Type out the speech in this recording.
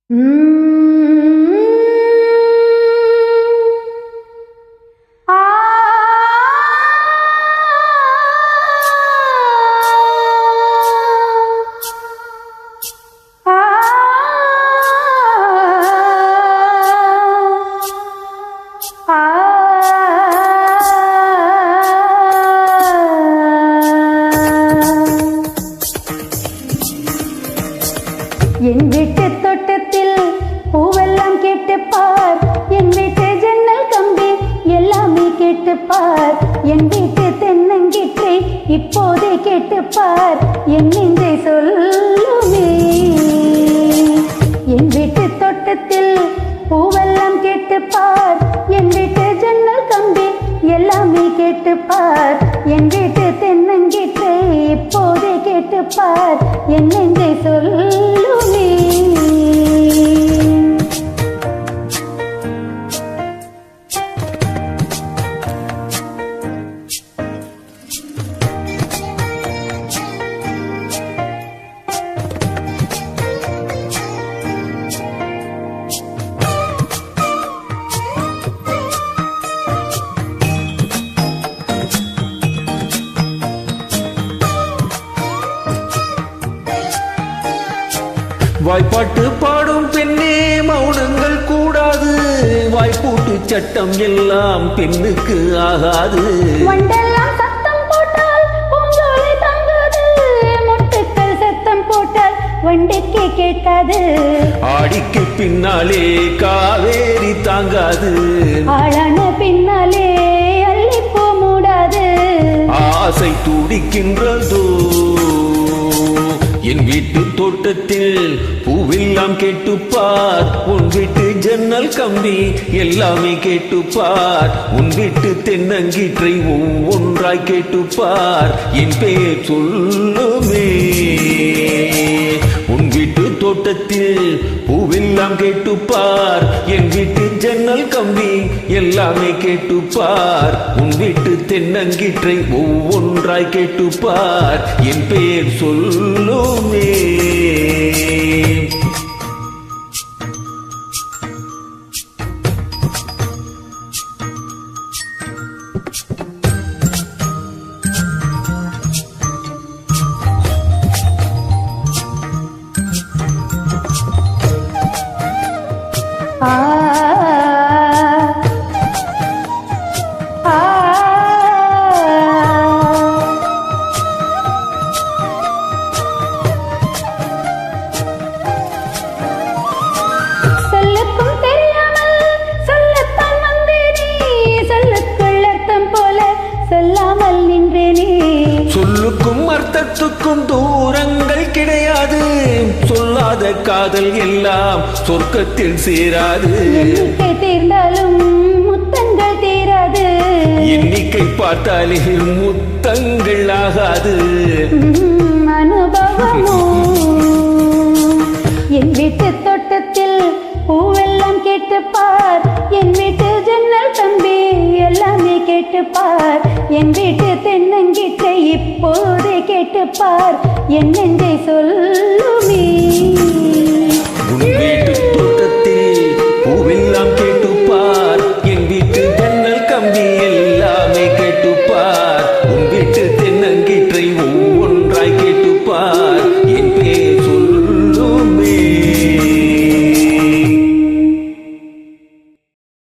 என் வீட்டு தோட்டத்தில் பூவெல்லாம் கேட்டுப்பார், என் வீட்டு ஜன்னல் கம்பி எல்லாமே கேட்டுப்பார், என் வீட்டு தென்னங்கீற்றை இப்போதே கேட்டுப்பார், என் நெஞ்சை சொல்லுமே. என் வீட்டு தோட்டத்தில் பூவெல்லாம் கேட்டுப்பார், என் வீட்டு ஜன்னல் கம்பி எல்லாமே கேட்டுப்பார், என் வீட்டு தென்னங்கீற்றை இப்போதே கேட்டுப்பார், என் நெஞ்சை சொல்லுமே. வாய்ப்பாட்டு பாடும் பெண்ணே மௌனங்கள் கூடாது, வாய்ப்பூட்டு சட்டம் எல்லாம் பெண்ணுக்கு ஆகாது. வண்டெல்லாம் சத்தம் போட்டால் பூஞ்சோலை தாங்காது, மொட்டுக்கள் சத்தம் போட்டால் வண்டுக்கே கேட்காது. ஆடிக்கு பின்னாலே காவேரி தாங்காது, ஆளான பின்னாலே அள்ளிப்போ மூடாது. ஆசை துடிக்கின்றதோ என் வீட்டு தோட்டத்தில் பூவெல்லாம் கேட்டுப்பார், உன் வீட்டு ஜன்னல் கம்பி எல்லாமே கேட்டுப்பார், உன் வீட்டு தென்னங்கீற்றை ஒவ்வொன்றாய் கேட்டுப்பார், என் பெயர் சொல்லுமே. உன் வீட்டு தோட்டத்தில் பூவெல்லாம் கேட்டுப்பார், என் வீட்டு ஜன்னல் கம்பி எல்லாமே கேட்டுப்பார், உன் வீட்டு தென்னங்கீற்றை ஒவ்வொன்றாய் கேட்டுப்பார், என் பெயர் சொல்லுமே. சொல்லுக்கும் தெரியாமல் சொல்லத்தான் வந்தேனே, சொல்லுக்குள் அர்த்தம் போல சொல்லாமல் நின்றேனே. சொல்லுக்கும் அர்த்தத்துக்கும் தூரங்கள் கிடையாது, சொல்லாத காதல் எல்லாம் சொர்க்கத்தில் சேராது. எண்ணிக்கை தீர்ந்தாலும் முத்தங்கள் தீராது, எண்ணிக்கை பார்த்தாலே முத்தங்கள் ஆகாது. அனுபவமோ என் வீட்டு தோட்டத்தில் பூவெல்லாம் கேட்டுப்பார், என் வீட்டு ஜன்னல் கம்பி எல்லாமே கேட்டுப்பார், என் வீட்டு தென்னங்கீற்றை இப்போதே கேட்டுப்பார், என் நெஞ்சை சொல்லுமே.